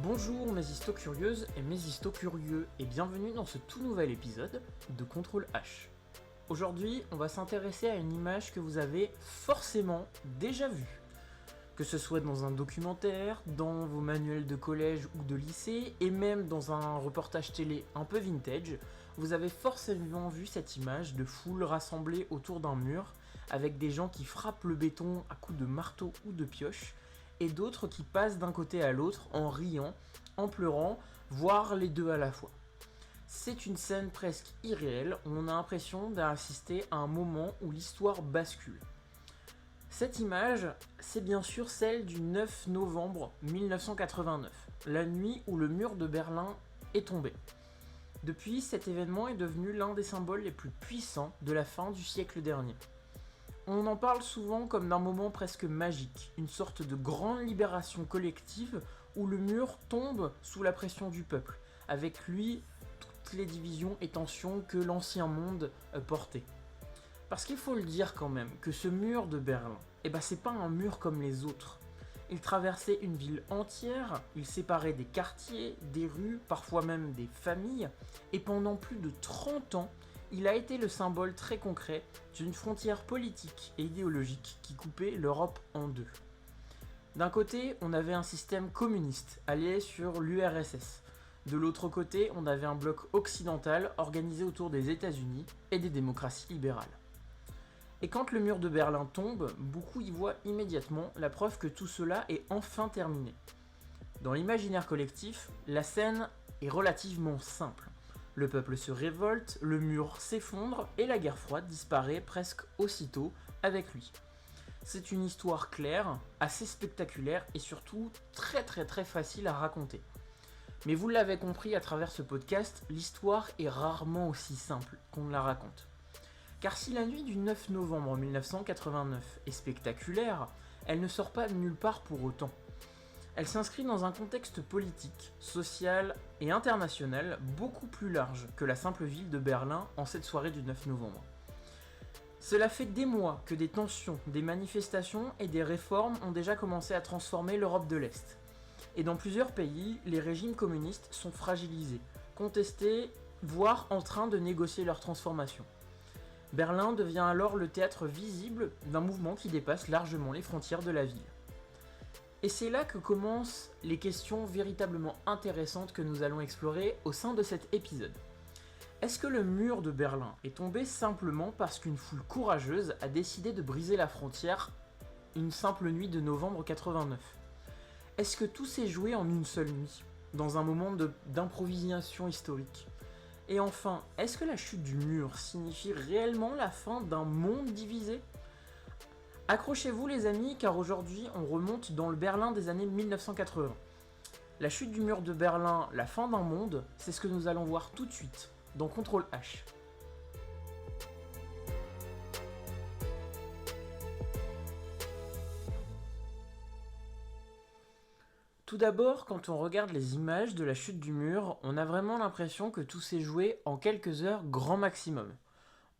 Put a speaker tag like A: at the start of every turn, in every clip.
A: Bonjour mes histo-curieuses et mes histo-curieux et bienvenue dans ce tout nouvel épisode de Contrôle H. Aujourd'hui, on va s'intéresser à une image que vous avez forcément déjà vue. Que ce soit dans un documentaire, dans vos manuels de collège ou de lycée, et même dans un reportage télé un peu vintage, vous avez forcément vu cette image de foule rassemblée autour d'un mur, avec des gens qui frappent le béton à coups de marteau ou de pioche, et d'autres qui passent d'un côté à l'autre en riant, en pleurant, voire les deux à la fois. C'est une scène presque irréelle, on a l'impression d'assister à un moment où l'histoire bascule. Cette image, c'est bien sûr celle du 9 novembre 1989, la nuit où le mur de Berlin est tombé. Depuis, cet événement est devenu l'un des symboles les plus puissants de la fin du siècle dernier. On en parle souvent comme d'un moment presque magique, une sorte de grande libération collective où le mur tombe sous la pression du peuple, avec lui toutes les divisions et tensions que l'ancien monde portait. Parce qu'il faut le dire quand même, que ce mur de Berlin, c'est pas un mur comme les autres. Il traversait une ville entière, il séparait des quartiers, des rues, parfois même des familles, et pendant plus de 30 ans, il a été le symbole très concret d'une frontière politique et idéologique qui coupait l'Europe en deux. D'un côté, on avait un système communiste allié sur l'URSS. De l'autre côté, on avait un bloc occidental organisé autour des États-Unis et des démocraties libérales. Et quand le mur de Berlin tombe, beaucoup y voient immédiatement la preuve que tout cela est enfin terminé. Dans l'imaginaire collectif, la scène est relativement simple. Le peuple se révolte, le mur s'effondre et la guerre froide disparaît presque aussitôt avec lui. C'est une histoire claire, assez spectaculaire et surtout très facile à raconter. Mais vous l'avez compris à travers ce podcast, l'histoire est rarement aussi simple qu'on la raconte. Car si la nuit du 9 novembre 1989 est spectaculaire, elle ne sort pas de nulle part pour autant. Elle s'inscrit dans un contexte politique, social et international beaucoup plus large que la simple ville de Berlin en cette soirée du 9 novembre. Cela fait des mois que des tensions, des manifestations et des réformes ont déjà commencé à transformer l'Europe de l'Est. Et dans plusieurs pays, les régimes communistes sont fragilisés, contestés, voire en train de négocier leur transformation. Berlin devient alors le théâtre visible d'un mouvement qui dépasse largement les frontières de la ville. Et c'est là que commencent les questions véritablement intéressantes que nous allons explorer au sein de cet épisode. Est-ce que le mur de Berlin est tombé simplement parce qu'une foule courageuse a décidé de briser la frontière une simple nuit de novembre 89 ? Est-ce que tout s'est joué en une seule nuit, dans un moment d'improvisation historique ? Et enfin, est-ce que la chute du mur signifie réellement la fin d'un monde divisé ? Accrochez-vous les amis, car aujourd'hui on remonte dans le Berlin des années 1980. La chute du mur de Berlin, la fin d'un monde, c'est ce que nous allons voir tout de suite dans Contrôle H. Tout d'abord, quand on regarde les images de la chute du mur, on a vraiment l'impression que tout s'est joué en quelques heures grand maximum.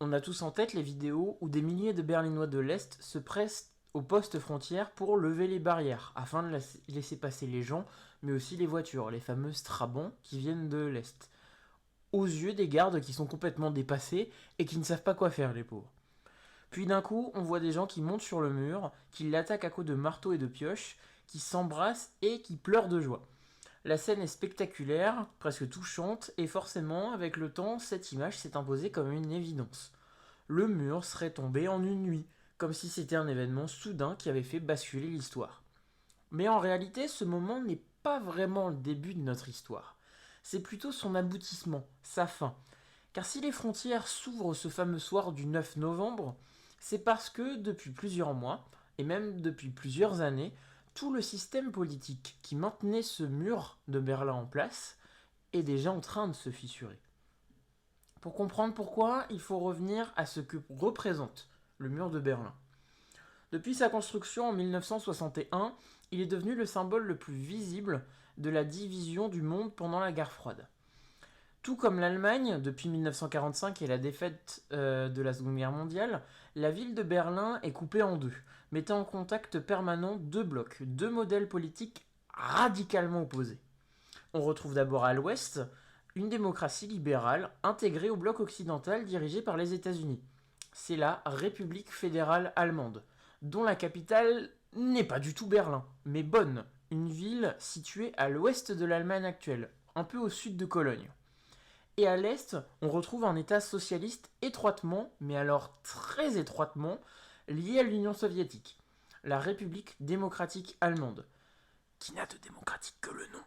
A: On a tous en tête les vidéos où des milliers de Berlinois de l'Est se pressent aux postes frontières pour lever les barrières, afin de laisser passer les gens, mais aussi les voitures, les fameuses trabants qui viennent de l'Est, aux yeux des gardes qui sont complètement dépassés et qui ne savent pas quoi faire, les pauvres. Puis d'un coup, on voit des gens qui montent sur le mur, qui l'attaquent à coups de marteau et de pioche, qui s'embrassent et qui pleurent de joie. La scène est spectaculaire, presque touchante, et forcément, avec le temps, cette image s'est imposée comme une évidence. Le mur serait tombé en une nuit, comme si c'était un événement soudain qui avait fait basculer l'histoire. Mais en réalité, ce moment n'est pas vraiment le début de notre histoire. C'est plutôt son aboutissement, sa fin. Car si les frontières s'ouvrent ce fameux soir du 9 novembre, c'est parce que depuis plusieurs mois, et même depuis plusieurs années, tout le système politique qui maintenait ce mur de Berlin en place est déjà en train de se fissurer. Pour comprendre pourquoi, il faut revenir à ce que représente le mur de Berlin. Depuis sa construction en 1961, il est devenu le symbole le plus visible de la division du monde pendant la guerre froide. Tout comme l'Allemagne, depuis 1945 et la défaite de la Seconde Guerre mondiale, la ville de Berlin est coupée en deux, mettant en contact permanent deux blocs, deux modèles politiques radicalement opposés. On retrouve d'abord à l'ouest une démocratie libérale intégrée au bloc occidental dirigé par les États-Unis. C'est la République fédérale allemande, dont la capitale n'est pas du tout Berlin, mais Bonn, une ville située à l'ouest de l'Allemagne actuelle, un peu au sud de Cologne. Et à l'est, on retrouve un État socialiste étroitement, mais alors très étroitement, lié à l'Union soviétique, la République démocratique allemande, qui n'a de démocratique que le nom.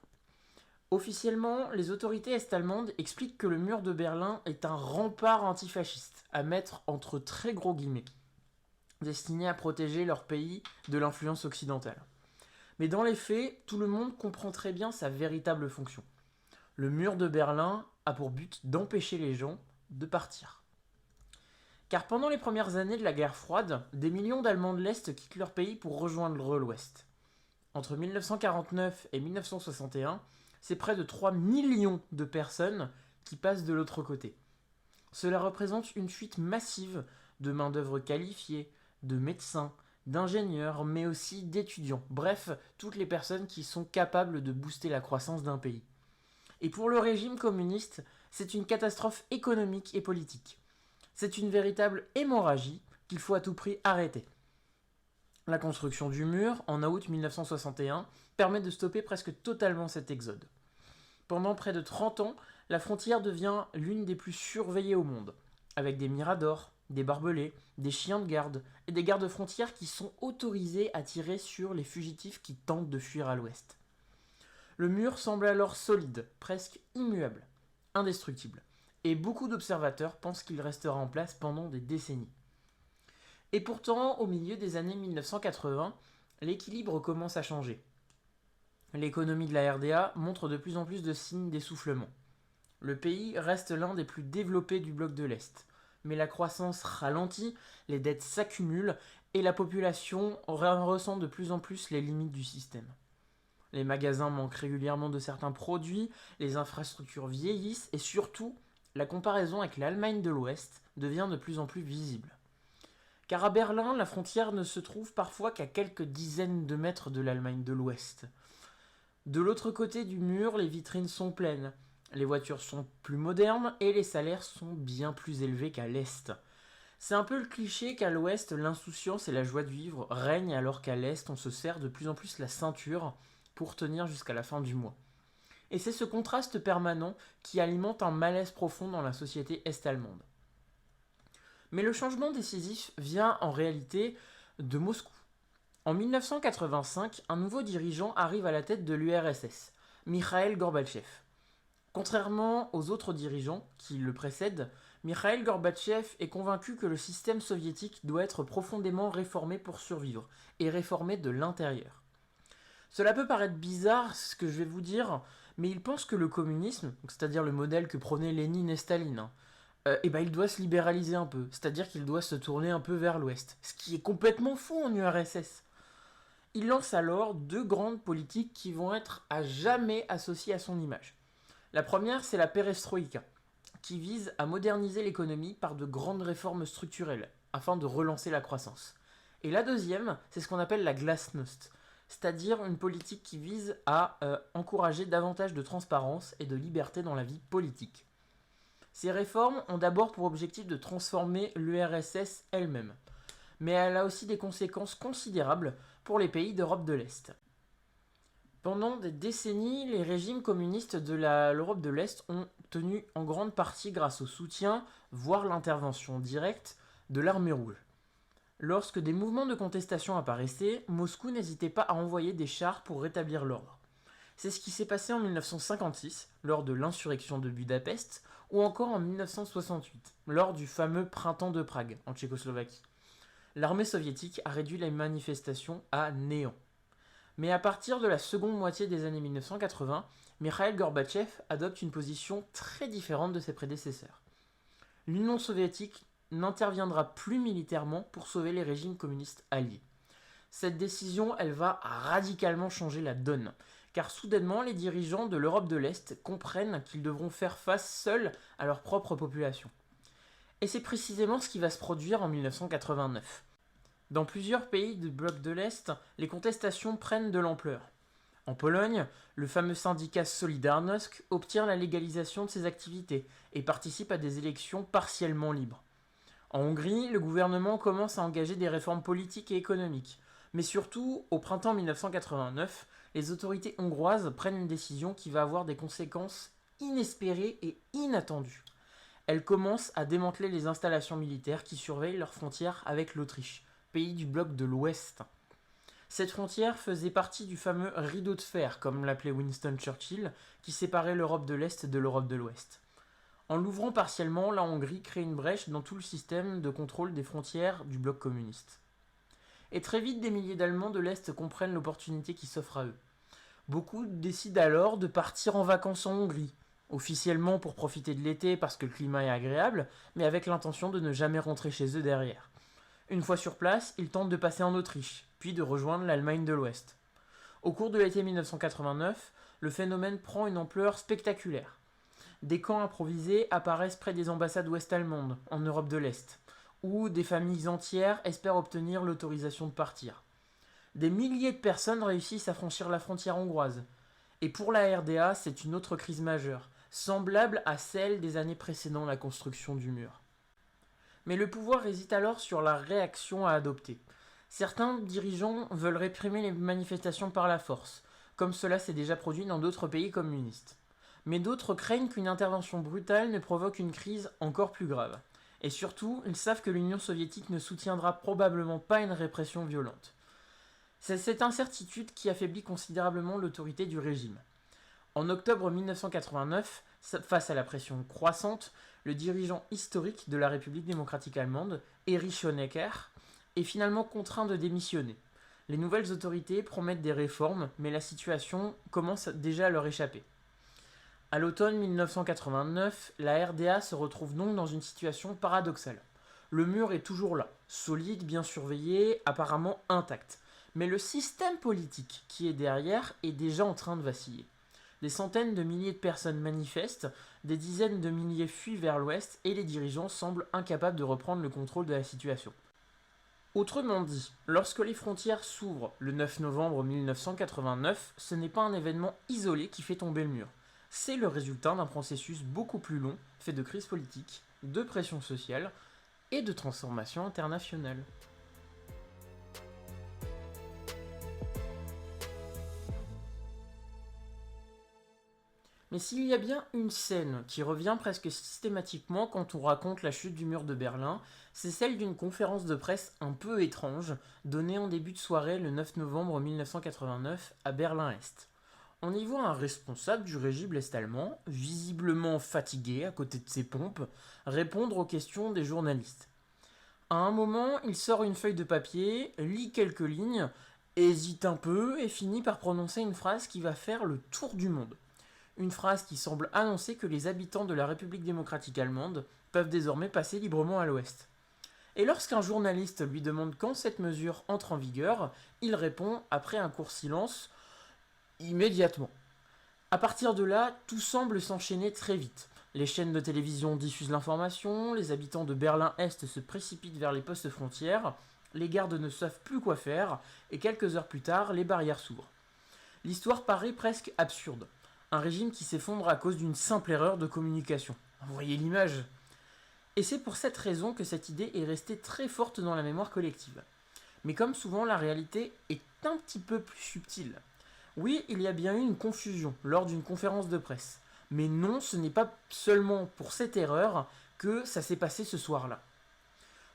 A: Officiellement, les autorités est-allemandes expliquent que le mur de Berlin est un rempart antifasciste, à mettre entre très gros guillemets, destiné à protéger leur pays de l'influence occidentale. Mais dans les faits, tout le monde comprend très bien sa véritable fonction. Le mur de Berlin a pour but d'empêcher les gens de partir. Car pendant les premières années de la guerre froide, des millions d'Allemands de l'Est quittent leur pays pour rejoindre l'Ouest. Entre 1949 et 1961, c'est près de 3 millions de personnes qui passent de l'autre côté. Cela représente une fuite massive de main-d'œuvre qualifiée, de médecins, d'ingénieurs, mais aussi d'étudiants. Bref, toutes les personnes qui sont capables de booster la croissance d'un pays. Et pour le régime communiste, c'est une catastrophe économique et politique. C'est une véritable hémorragie qu'il faut à tout prix arrêter. La construction du mur, en août 1961, permet de stopper presque totalement cet exode. Pendant près de 30 ans, la frontière devient l'une des plus surveillées au monde, avec des miradors, des barbelés, des chiens de garde et des gardes frontières qui sont autorisés à tirer sur les fugitifs qui tentent de fuir à l'ouest. Le mur semble alors solide, presque immuable, indestructible, et beaucoup d'observateurs pensent qu'il restera en place pendant des décennies. Et pourtant, au milieu des années 1980, l'équilibre commence à changer. L'économie de la RDA montre de plus en plus de signes d'essoufflement. Le pays reste l'un des plus développés du bloc de l'Est, mais la croissance ralentit, les dettes s'accumulent et la population ressent de plus en plus les limites du système. Les magasins manquent régulièrement de certains produits, les infrastructures vieillissent et surtout, la comparaison avec l'Allemagne de l'Ouest devient de plus en plus visible. Car à Berlin, la frontière ne se trouve parfois qu'à quelques dizaines de mètres de l'Allemagne de l'Ouest. De l'autre côté du mur, les vitrines sont pleines, les voitures sont plus modernes et les salaires sont bien plus élevés qu'à l'Est. C'est un peu le cliché qu'à l'Ouest, l'insouciance et la joie de vivre règnent alors qu'à l'Est, on se serre de plus en plus la ceinture pour tenir jusqu'à la fin du mois. Et c'est ce contraste permanent qui alimente un malaise profond dans la société est-allemande. Mais le changement décisif vient en réalité de Moscou. En 1985, un nouveau dirigeant arrive à la tête de l'URSS, Mikhaïl Gorbatchev. Contrairement aux autres dirigeants qui le précèdent, Mikhaïl Gorbatchev est convaincu que le système soviétique doit être profondément réformé pour survivre, et réformé de l'intérieur. Cela peut paraître bizarre ce que je vais vous dire, mais il pense que le communisme, c'est-à-dire le modèle que prônaient Lénine et Staline, il doit se libéraliser un peu, c'est-à-dire qu'il doit se tourner un peu vers l'ouest, ce qui est complètement faux en URSS. Il lance alors 2 grandes politiques qui vont être à jamais associées à son image. La première, c'est la perestroïka, qui vise à moderniser l'économie par de grandes réformes structurelles, afin de relancer la croissance. Et la deuxième, c'est ce qu'on appelle la glasnost, c'est-à-dire une politique qui vise à encourager davantage de transparence et de liberté dans la vie politique. Ces réformes ont d'abord pour objectif de transformer l'URSS elle-même, mais elle a aussi des conséquences considérables pour les pays d'Europe de l'Est. Pendant des décennies, les régimes communistes de l'Europe de l'Est ont tenu en grande partie grâce au soutien, voire l'intervention directe, de l'armée rouge. Lorsque des mouvements de contestation apparaissaient, Moscou n'hésitait pas à envoyer des chars pour rétablir l'ordre. C'est ce qui s'est passé en 1956, lors de l'insurrection de Budapest, ou encore en 1968, lors du fameux printemps de Prague, en Tchécoslovaquie. L'armée soviétique a réduit les manifestations à néant. Mais à partir de la seconde moitié des années 1980, Mikhaïl Gorbatchev adopte une position très différente de ses prédécesseurs. L'Union soviétique n'interviendra plus militairement pour sauver les régimes communistes alliés. Cette décision, elle va radicalement changer la donne, car soudainement les dirigeants de l'Europe de l'Est comprennent qu'ils devront faire face seuls à leur propre population. Et c'est précisément ce qui va se produire en 1989. Dans plusieurs pays du bloc de l'Est, les contestations prennent de l'ampleur. En Pologne, le fameux syndicat Solidarność obtient la légalisation de ses activités et participe à des élections partiellement libres. En Hongrie, le gouvernement commence à engager des réformes politiques et économiques. Mais surtout, au printemps 1989, les autorités hongroises prennent une décision qui va avoir des conséquences inespérées et inattendues. Elles commencent à démanteler les installations militaires qui surveillent leurs frontières avec l'Autriche, pays du bloc de l'Ouest. Cette frontière faisait partie du fameux rideau de fer, comme l'appelait Winston Churchill, qui séparait l'Europe de l'Est de l'Europe de l'Ouest. En l'ouvrant partiellement, la Hongrie crée une brèche dans tout le système de contrôle des frontières du bloc communiste. Et très vite, des milliers d'Allemands de l'Est comprennent l'opportunité qui s'offre à eux. Beaucoup décident alors de partir en vacances en Hongrie, officiellement pour profiter de l'été parce que le climat est agréable, mais avec l'intention de ne jamais rentrer chez eux derrière. Une fois sur place, ils tentent de passer en Autriche, puis de rejoindre l'Allemagne de l'Ouest. Au cours de l'été 1989, le phénomène prend une ampleur spectaculaire. Des camps improvisés apparaissent près des ambassades ouest-allemandes, en Europe de l'Est, où des familles entières espèrent obtenir l'autorisation de partir. Des milliers de personnes réussissent à franchir la frontière hongroise. Et pour la RDA, c'est une autre crise majeure, semblable à celle des années précédant la construction du mur. Mais le pouvoir hésite alors sur la réaction à adopter. Certains dirigeants veulent réprimer les manifestations par la force, comme cela s'est déjà produit dans d'autres pays communistes. Mais d'autres craignent qu'une intervention brutale ne provoque une crise encore plus grave. Et surtout, ils savent que l'Union soviétique ne soutiendra probablement pas une répression violente. C'est cette incertitude qui affaiblit considérablement l'autorité du régime. En octobre 1989, face à la pression croissante, le dirigeant historique de la République démocratique allemande, Erich Honecker, est finalement contraint de démissionner. Les nouvelles autorités promettent des réformes, mais la situation commence déjà à leur échapper. À l'automne 1989, la RDA se retrouve donc dans une situation paradoxale. Le mur est toujours là, solide, bien surveillé, apparemment intact. Mais le système politique qui est derrière est déjà en train de vaciller. Des centaines de milliers de personnes manifestent, des dizaines de milliers fuient vers l'ouest et les dirigeants semblent incapables de reprendre le contrôle de la situation. Autrement dit, lorsque les frontières s'ouvrent le 9 novembre 1989, ce n'est pas un événement isolé qui fait tomber le mur. C'est le résultat d'un processus beaucoup plus long, fait de crise politique, de pression sociale et de transformation internationale. Mais s'il y a bien une scène qui revient presque systématiquement quand on raconte la chute du mur de Berlin, c'est celle d'une conférence de presse un peu étrange, donnée en début de soirée le 9 novembre 1989 à Berlin-Est. On y voit un responsable du régime est-allemand, visiblement fatigué à côté de ses pompes, répondre aux questions des journalistes. À un moment, il sort une feuille de papier, lit quelques lignes, hésite un peu et finit par prononcer une phrase qui va faire le tour du monde. Une phrase qui semble annoncer que les habitants de la République démocratique allemande peuvent désormais passer librement à l'ouest. Et lorsqu'un journaliste lui demande quand cette mesure entre en vigueur, il répond, après un court silence, immédiatement. À partir de là, tout semble s'enchaîner très vite. Les chaînes de télévision diffusent l'information, les habitants de Berlin-Est se précipitent vers les postes frontières, les gardes ne savent plus quoi faire, et quelques heures plus tard, les barrières s'ouvrent. L'histoire paraît presque absurde. Un régime qui s'effondre à cause d'une simple erreur de communication. Vous voyez l'image ? Et c'est pour cette raison que cette idée est restée très forte dans la mémoire collective. Mais comme souvent, la réalité est un petit peu plus subtile. Oui, il y a bien eu une confusion lors d'une conférence de presse. Mais non, ce n'est pas seulement pour cette erreur que ça s'est passé ce soir-là.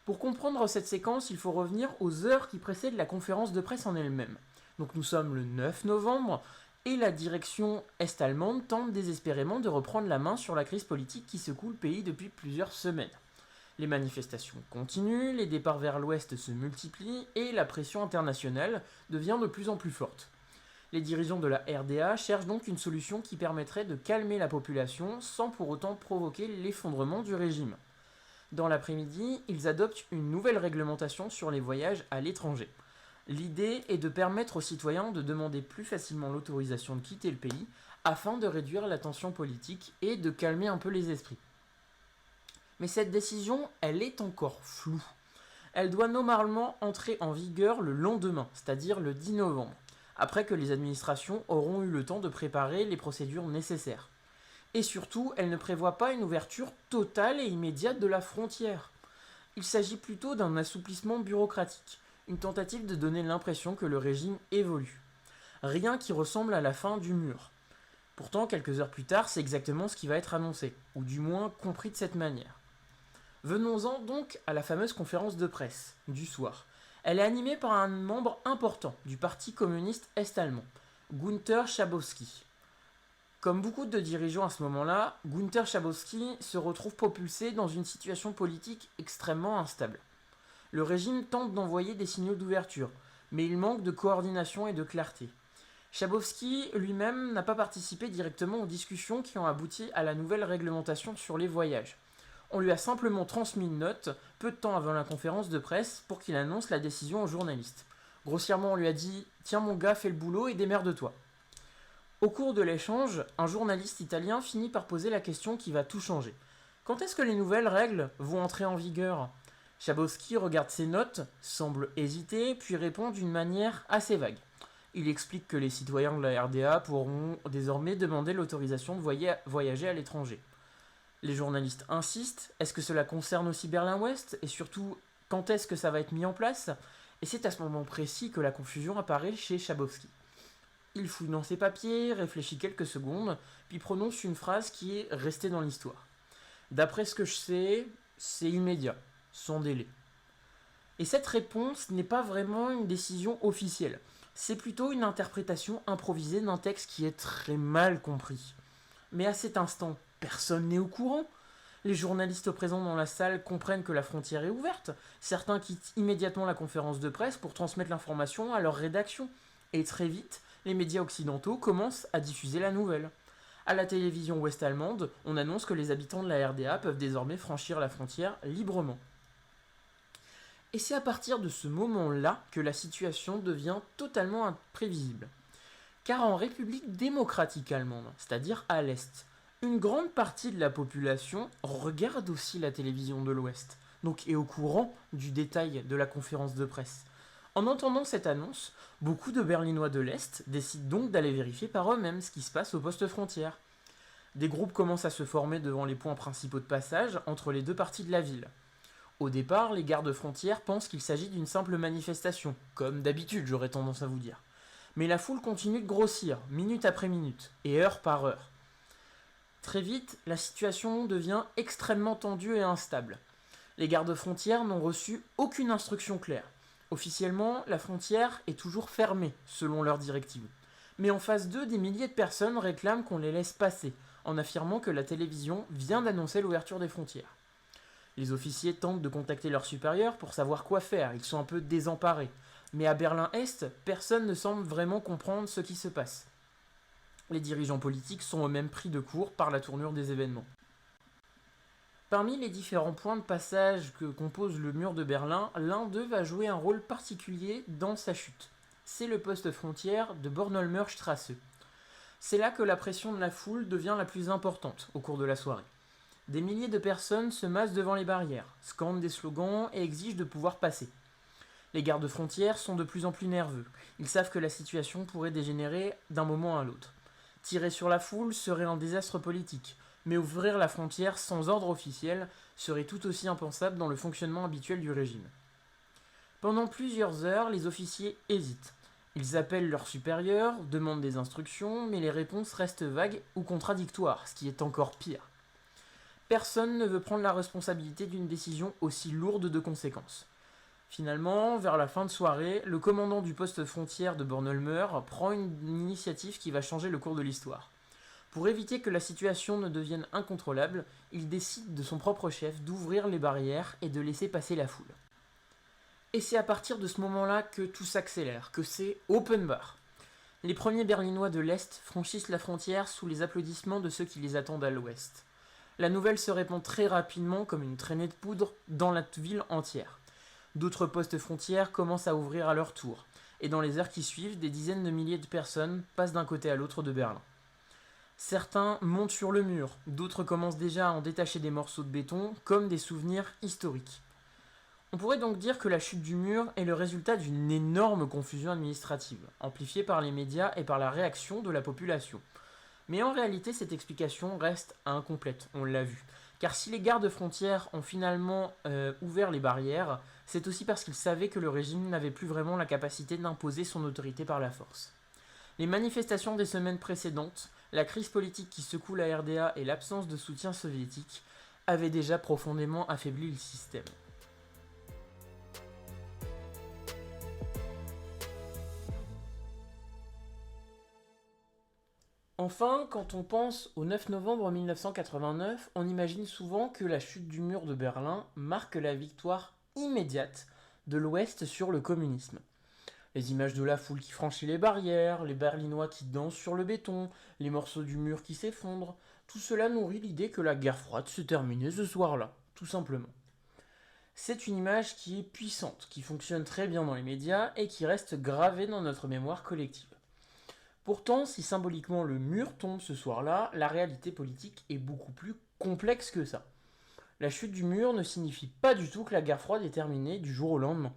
A: Pour comprendre cette séquence, il faut revenir aux heures qui précèdent la conférence de presse en elle-même. Donc nous sommes le 9 novembre, et la direction est-allemande tente désespérément de reprendre la main sur la crise politique qui secoue le pays depuis plusieurs semaines. Les manifestations continuent, les départs vers l'ouest se multiplient et la pression internationale devient de plus en plus forte. Les dirigeants de la RDA cherchent donc une solution qui permettrait de calmer la population sans pour autant provoquer l'effondrement du régime. Dans l'après-midi, ils adoptent une nouvelle réglementation sur les voyages à l'étranger. L'idée est de permettre aux citoyens de demander plus facilement l'autorisation de quitter le pays afin de réduire la tension politique et de calmer un peu les esprits. Mais cette décision, elle est encore floue. Elle doit normalement entrer en vigueur le lendemain, c'est-à-dire le 10 novembre. après que les administrations auront eu le temps de préparer les procédures nécessaires. Et surtout, elle ne prévoit pas une ouverture totale et immédiate de la frontière. Il s'agit plutôt d'un assouplissement bureaucratique, une tentative de donner l'impression que le régime évolue. Rien qui ressemble à la fin du mur. Pourtant, quelques heures plus tard, c'est exactement ce qui va être annoncé, ou du moins compris de cette manière. Venons-en donc à la fameuse conférence de presse du soir. Elle est animée par un membre important du Parti communiste est-allemand, Günther Schabowski. Comme beaucoup de dirigeants à ce moment-là, Günther Schabowski se retrouve propulsé dans une situation politique extrêmement instable. Le régime tente d'envoyer des signaux d'ouverture, mais il manque de coordination et de clarté. Schabowski lui-même n'a pas participé directement aux discussions qui ont abouti à la nouvelle réglementation sur les voyages. On lui a simplement transmis une note, peu de temps avant la conférence de presse, pour qu'il annonce la décision aux journalistes. Grossièrement, on lui a dit « Tiens mon gars, fais le boulot et démerde-toi ». Au cours de l'échange, un journaliste italien finit par poser la question qui va tout changer. Quand est-ce que les nouvelles règles vont entrer en vigueur ? Schabowski regarde ses notes, semble hésiter, puis répond d'une manière assez vague. Il explique que les citoyens de la RDA pourront désormais demander l'autorisation de voyager à l'étranger. Les journalistes insistent, est-ce que cela concerne aussi Berlin-Ouest ? Et surtout, quand est-ce que ça va être mis en place ? Et c'est à ce moment précis que la confusion apparaît chez Schabowski. Il fouille dans ses papiers, réfléchit quelques secondes, puis prononce une phrase qui est restée dans l'histoire. D'après ce que je sais, c'est immédiat, sans délai. Et cette réponse n'est pas vraiment une décision officielle. C'est plutôt une interprétation improvisée d'un texte qui est très mal compris. Mais à cet instant, personne n'est au courant. Les journalistes présents dans la salle comprennent que la frontière est ouverte. Certains quittent immédiatement la conférence de presse pour transmettre l'information à leur rédaction. Et très vite, les médias occidentaux commencent à diffuser la nouvelle. À la télévision ouest-allemande, on annonce que les habitants de la RDA peuvent désormais franchir la frontière librement. Et c'est à partir de ce moment-là que la situation devient totalement imprévisible. Car en République démocratique allemande, c'est-à-dire à l'Est, une grande partie de la population regarde aussi la télévision de l'Ouest, donc est au courant du détail de la conférence de presse. En entendant cette annonce, beaucoup de Berlinois de l'Est décident donc d'aller vérifier par eux-mêmes ce qui se passe au poste frontière. Des groupes commencent à se former devant les points principaux de passage entre les deux parties de la ville. Au départ, les gardes frontières pensent qu'il s'agit d'une simple manifestation, comme d'habitude j'aurais tendance à vous dire. Mais la foule continue de grossir, minute après minute, et heure par heure. Très vite, la situation devient extrêmement tendue et instable. Les gardes frontières n'ont reçu aucune instruction claire. Officiellement, la frontière est toujours fermée, selon leurs directives. Mais en phase 2, des milliers de personnes réclament qu'on les laisse passer, en affirmant que la télévision vient d'annoncer l'ouverture des frontières. Les officiers tentent de contacter leurs supérieurs pour savoir quoi faire, ils sont un peu désemparés. Mais à Berlin-Est, personne ne semble vraiment comprendre ce qui se passe. Les dirigeants politiques sont eux-mêmes pris de court par la tournure des événements. Parmi les différents points de passage que compose le mur de Berlin, l'un d'eux va jouer un rôle particulier dans sa chute. C'est le poste frontière de Bornholmer Straße. C'est là que la pression de la foule devient la plus importante au cours de la soirée. Des milliers de personnes se massent devant les barrières, scandent des slogans et exigent de pouvoir passer. Les gardes frontières sont de plus en plus nerveux. Ils savent que la situation pourrait dégénérer d'un moment à l'autre. Tirer sur la foule serait un désastre politique, mais ouvrir la frontière sans ordre officiel serait tout aussi impensable dans le fonctionnement habituel du régime. Pendant plusieurs heures, les officiers hésitent. Ils appellent leurs supérieurs, demandent des instructions, mais les réponses restent vagues ou contradictoires, ce qui est encore pire. Personne ne veut prendre la responsabilité d'une décision aussi lourde de conséquences. Finalement, vers la fin de soirée, le commandant du poste frontière de Bornholmer prend une initiative qui va changer le cours de l'histoire. Pour éviter que la situation ne devienne incontrôlable, il décide de son propre chef d'ouvrir les barrières et de laisser passer la foule. Et c'est à partir de ce moment-là que tout s'accélère, que c'est open bar. Les premiers Berlinois de l'Est franchissent la frontière sous les applaudissements de ceux qui les attendent à l'Ouest. La nouvelle se répand très rapidement comme une traînée de poudre dans la ville entière. D'autres postes frontières commencent à ouvrir à leur tour, et dans les heures qui suivent, des dizaines de milliers de personnes passent d'un côté à l'autre de Berlin. Certains montent sur le mur, d'autres commencent déjà à en détacher des morceaux de béton, comme des souvenirs historiques. On pourrait donc dire que la chute du mur est le résultat d'une énorme confusion administrative, amplifiée par les médias et par la réaction de la population. Mais en réalité, cette explication reste incomplète, on l'a vu. Car si les gardes frontières ont finalement ouvert les barrières, c'est aussi parce qu'ils savaient que le régime n'avait plus vraiment la capacité d'imposer son autorité par la force. Les manifestations des semaines précédentes, la crise politique qui secoue la RDA et l'absence de soutien soviétique avaient déjà profondément affaibli le système. Enfin, quand on pense au 9 novembre 1989, on imagine souvent que la chute du mur de Berlin marque la victoire immédiate de l'Ouest sur le communisme. Les images de la foule qui franchit les barrières, les Berlinois qui dansent sur le béton, les morceaux du mur qui s'effondrent, tout cela nourrit l'idée que la guerre froide se terminait ce soir-là, tout simplement. C'est une image qui est puissante, qui fonctionne très bien dans les médias et qui reste gravée dans notre mémoire collective. Pourtant, si symboliquement le mur tombe ce soir-là, la réalité politique est beaucoup plus complexe que ça. La chute du mur ne signifie pas du tout que la guerre froide est terminée du jour au lendemain.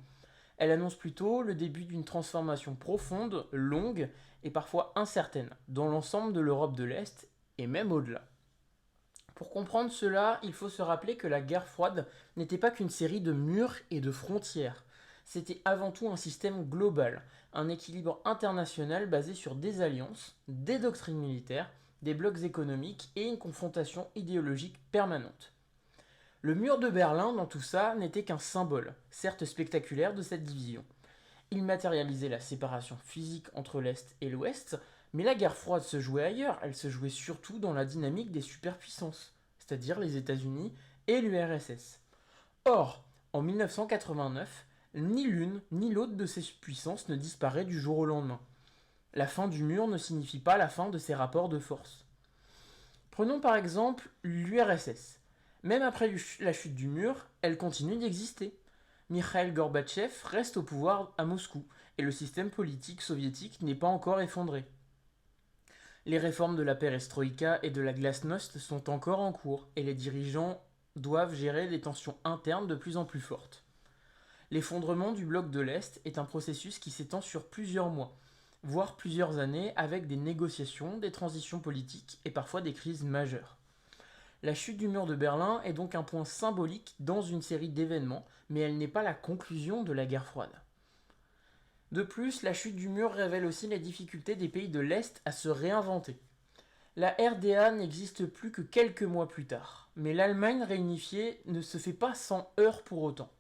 A: Elle annonce plutôt le début d'une transformation profonde, longue et parfois incertaine dans l'ensemble de l'Europe de l'Est et même au-delà. Pour comprendre cela, il faut se rappeler que la guerre froide n'était pas qu'une série de murs et de frontières. C'était avant tout un système global, un équilibre international basé sur des alliances, des doctrines militaires, des blocs économiques et une confrontation idéologique permanente. Le mur de Berlin, dans tout ça, n'était qu'un symbole, certes spectaculaire, de cette division. Il matérialisait la séparation physique entre l'Est et l'Ouest, mais la guerre froide se jouait ailleurs, elle se jouait surtout dans la dynamique des superpuissances, c'est-à-dire les États-Unis et l'URSS. Or, en 1989, ni l'une ni l'autre de ces puissances ne disparaît du jour au lendemain. La fin du mur ne signifie pas la fin de ces rapports de force. Prenons par exemple l'URSS. Même après la chute du mur, elle continue d'exister. Mikhail Gorbatchev reste au pouvoir à Moscou et le système politique soviétique n'est pas encore effondré. Les réformes de la perestroïka et de la glasnost sont encore en cours et les dirigeants doivent gérer des tensions internes de plus en plus fortes. L'effondrement du bloc de l'Est est un processus qui s'étend sur plusieurs mois, voire plusieurs années, avec des négociations, des transitions politiques et parfois des crises majeures. La chute du mur de Berlin est donc un point symbolique dans une série d'événements, mais elle n'est pas la conclusion de la guerre froide. De plus, la chute du mur révèle aussi les difficultés des pays de l'Est à se réinventer. La RDA n'existe plus que quelques mois plus tard, mais l'Allemagne réunifiée ne se fait pas sans heurts pour autant.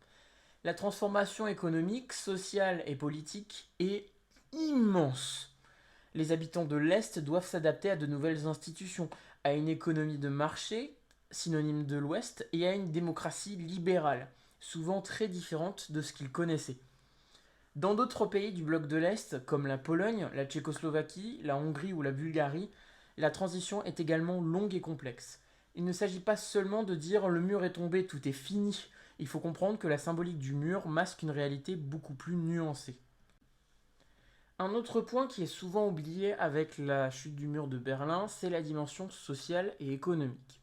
A: La transformation économique, sociale et politique est immense. Les habitants de l'Est doivent s'adapter à de nouvelles institutions, à une économie de marché, synonyme de l'Ouest, et à une démocratie libérale, souvent très différente de ce qu'ils connaissaient. Dans d'autres pays du bloc de l'Est, comme la Pologne, la Tchécoslovaquie, la Hongrie ou la Bulgarie, la transition est également longue et complexe. Il ne s'agit pas seulement de dire le mur est tombé, tout est fini. Il faut comprendre que la symbolique du mur masque une réalité beaucoup plus nuancée. Un autre point qui est souvent oublié avec la chute du mur de Berlin, c'est la dimension sociale et économique.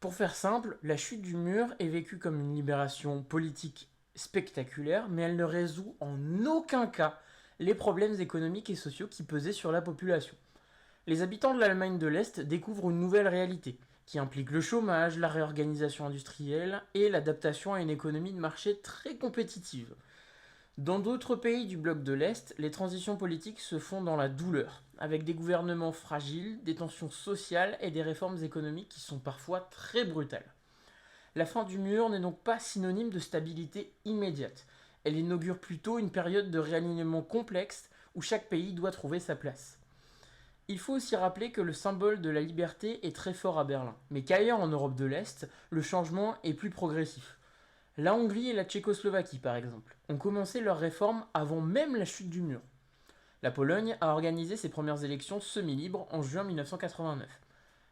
A: Pour faire simple, la chute du mur est vécue comme une libération politique spectaculaire, mais elle ne résout en aucun cas les problèmes économiques et sociaux qui pesaient sur la population. Les habitants de l'Allemagne de l'Est découvrent une nouvelle réalité, qui implique le chômage, la réorganisation industrielle et l'adaptation à une économie de marché très compétitive. Dans d'autres pays du bloc de l'Est, les transitions politiques se font dans la douleur, avec des gouvernements fragiles, des tensions sociales et des réformes économiques qui sont parfois très brutales. La fin du mur n'est donc pas synonyme de stabilité immédiate. Elle inaugure plutôt une période de réalignement complexe où chaque pays doit trouver sa place. Il faut aussi rappeler que le symbole de la liberté est très fort à Berlin, mais qu'ailleurs en Europe de l'Est, le changement est plus progressif. La Hongrie et la Tchécoslovaquie, par exemple, ont commencé leurs réformes avant même la chute du mur. La Pologne a organisé ses premières élections semi-libres en juin 1989.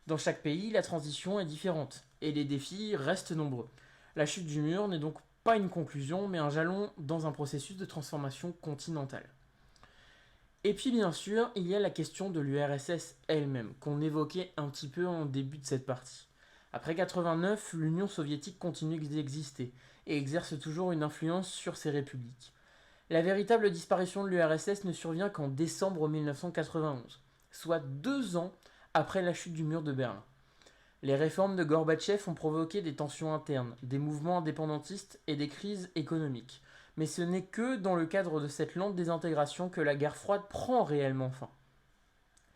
A: Dans chaque pays, la transition est différente, et les défis restent nombreux. La chute du mur n'est donc pas une conclusion, mais un jalon dans un processus de transformation continentale. Et puis bien sûr, il y a la question de l'URSS elle-même, qu'on évoquait un petit peu en début de cette partie. Après 89, l'Union soviétique continue d'exister et exerce toujours une influence sur ces républiques. La véritable disparition de l'URSS ne survient qu'en décembre 1991, soit 2 ans après la chute du mur de Berlin. Les réformes de Gorbatchev ont provoqué des tensions internes, des mouvements indépendantistes et des crises économiques. Mais ce n'est que dans le cadre de cette lente désintégration que la guerre froide prend réellement fin.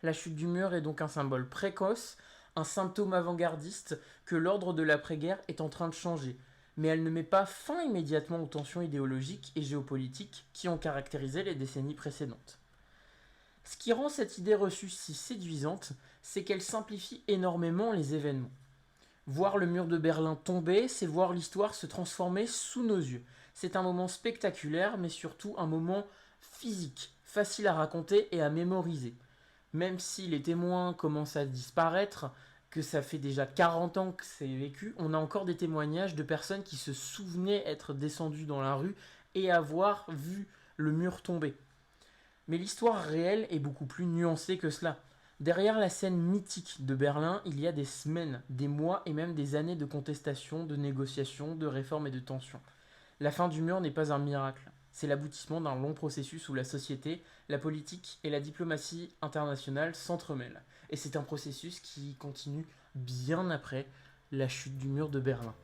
A: La chute du mur est donc un symbole précoce, un symptôme avant-gardiste que l'ordre de l'après-guerre est en train de changer. Mais elle ne met pas fin immédiatement aux tensions idéologiques et géopolitiques qui ont caractérisé les décennies précédentes. Ce qui rend cette idée reçue si séduisante, c'est qu'elle simplifie énormément les événements. Voir le mur de Berlin tomber, c'est voir l'histoire se transformer sous nos yeux. C'est un moment spectaculaire, mais surtout un moment physique, facile à raconter et à mémoriser. Même si les témoins commencent à disparaître, que ça fait déjà 40 ans que c'est vécu, on a encore des témoignages de personnes qui se souvenaient être descendues dans la rue et avoir vu le mur tomber. Mais l'histoire réelle est beaucoup plus nuancée que cela. Derrière la scène mythique de Berlin, il y a des semaines, des mois et même des années de contestation, de négociations, de réformes et de tensions. La fin du mur n'est pas un miracle. C'est l'aboutissement d'un long processus où la société, la politique et la diplomatie internationale s'entremêlent. Et c'est un processus qui continue bien après la chute du mur de Berlin.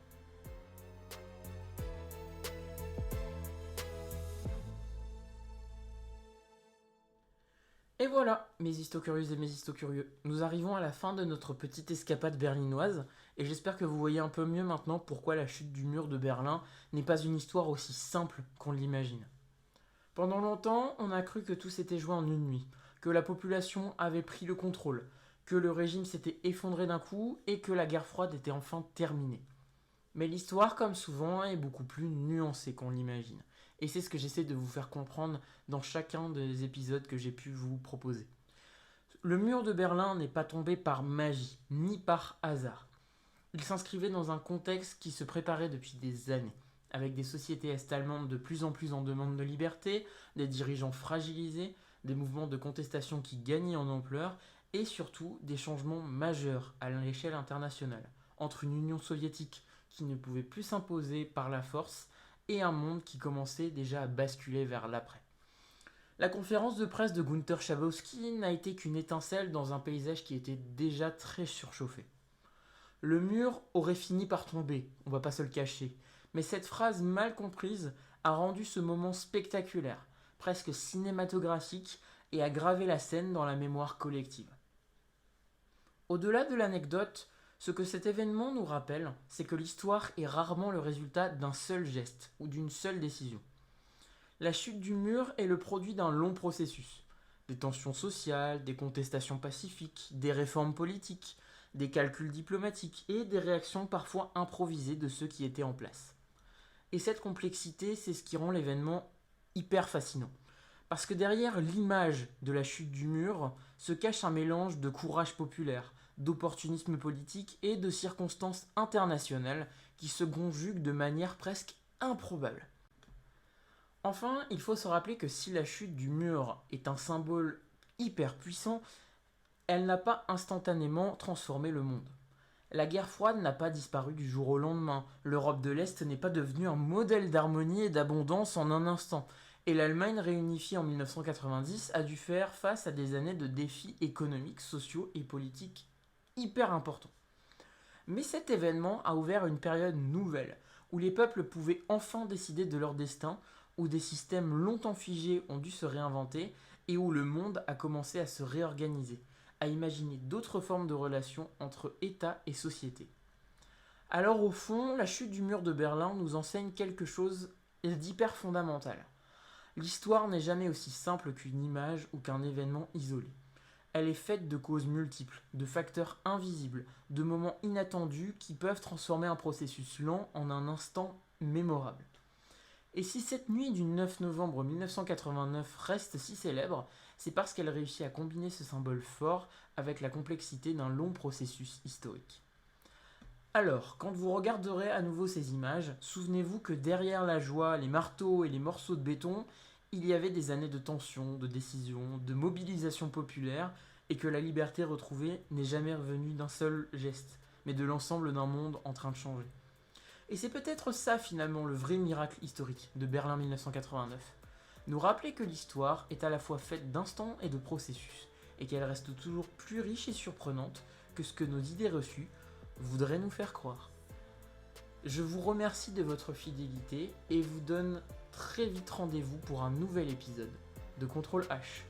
A: Et voilà, mes histocurieuses et mes histocurieux, nous arrivons à la fin de notre petite escapade berlinoise, et j'espère que vous voyez un peu mieux maintenant pourquoi la chute du mur de Berlin n'est pas une histoire aussi simple qu'on l'imagine. Pendant longtemps, on a cru que tout s'était joué en une nuit, que la population avait pris le contrôle, que le régime s'était effondré d'un coup et que la guerre froide était enfin terminée. Mais l'histoire, comme souvent, est beaucoup plus nuancée qu'on l'imagine. Et c'est ce que j'essaie de vous faire comprendre dans chacun des épisodes que j'ai pu vous proposer. Le mur de Berlin n'est pas tombé par magie, ni par hasard. Il s'inscrivait dans un contexte qui se préparait depuis des années, avec des sociétés est-allemandes de plus en plus en demande de liberté, des dirigeants fragilisés, des mouvements de contestation qui gagnaient en ampleur, et surtout des changements majeurs à l'échelle internationale, entre une Union soviétique qui ne pouvait plus s'imposer par la force et un monde qui commençait déjà à basculer vers l'après. La conférence de presse de Gunther Schabowski n'a été qu'une étincelle dans un paysage qui était déjà très surchauffé. Le mur aurait fini par tomber, on va pas se le cacher, mais cette phrase mal comprise a rendu ce moment spectaculaire, presque cinématographique, et a gravé la scène dans la mémoire collective. Au-delà de l'anecdote, ce que cet événement nous rappelle, c'est que l'histoire est rarement le résultat d'un seul geste ou d'une seule décision. La chute du mur est le produit d'un long processus. Des tensions sociales, des contestations pacifiques, des réformes politiques, des calculs diplomatiques et des réactions parfois improvisées de ceux qui étaient en place. Et cette complexité, c'est ce qui rend l'événement hyper fascinant. Parce que derrière l'image de la chute du mur se cache un mélange de courage populaire, d'opportunisme politique et de circonstances internationales qui se conjuguent de manière presque improbable. Enfin, il faut se rappeler que si la chute du mur est un symbole hyper puissant, elle n'a pas instantanément transformé le monde. La guerre froide n'a pas disparu du jour au lendemain, l'Europe de l'Est n'est pas devenue un modèle d'harmonie et d'abondance en un instant, et l'Allemagne réunifiée en 1990 a dû faire face à des années de défis économiques, sociaux et politiques hyper importants. Mais cet événement a ouvert une période nouvelle, où les peuples pouvaient enfin décider de leur destin, où des systèmes longtemps figés ont dû se réinventer, et où le monde a commencé à se réorganiser, à imaginer d'autres formes de relations entre État et société. Alors au fond, la chute du mur de Berlin nous enseigne quelque chose d'hyper fondamental. L'histoire n'est jamais aussi simple qu'une image ou qu'un événement isolé. Elle est faite de causes multiples, de facteurs invisibles, de moments inattendus qui peuvent transformer un processus lent en un instant mémorable. Et si cette nuit du 9 novembre 1989 reste si célèbre, c'est parce qu'elle réussit à combiner ce symbole fort avec la complexité d'un long processus historique. Alors, quand vous regarderez à nouveau ces images, souvenez-vous que derrière la joie, les marteaux et les morceaux de béton, il y avait des années de tension, de décision, de mobilisation populaire, et que la liberté retrouvée n'est jamais revenue d'un seul geste, mais de l'ensemble d'un monde en train de changer. Et c'est peut-être ça finalement le vrai miracle historique de Berlin 1989. Nous rappeler que l'histoire est à la fois faite d'instants et de processus, et qu'elle reste toujours plus riche et surprenante que ce que nos idées reçues voudraient nous faire croire. Je vous remercie de votre fidélité et vous donne très vite rendez-vous pour un nouvel épisode de Contrôle H.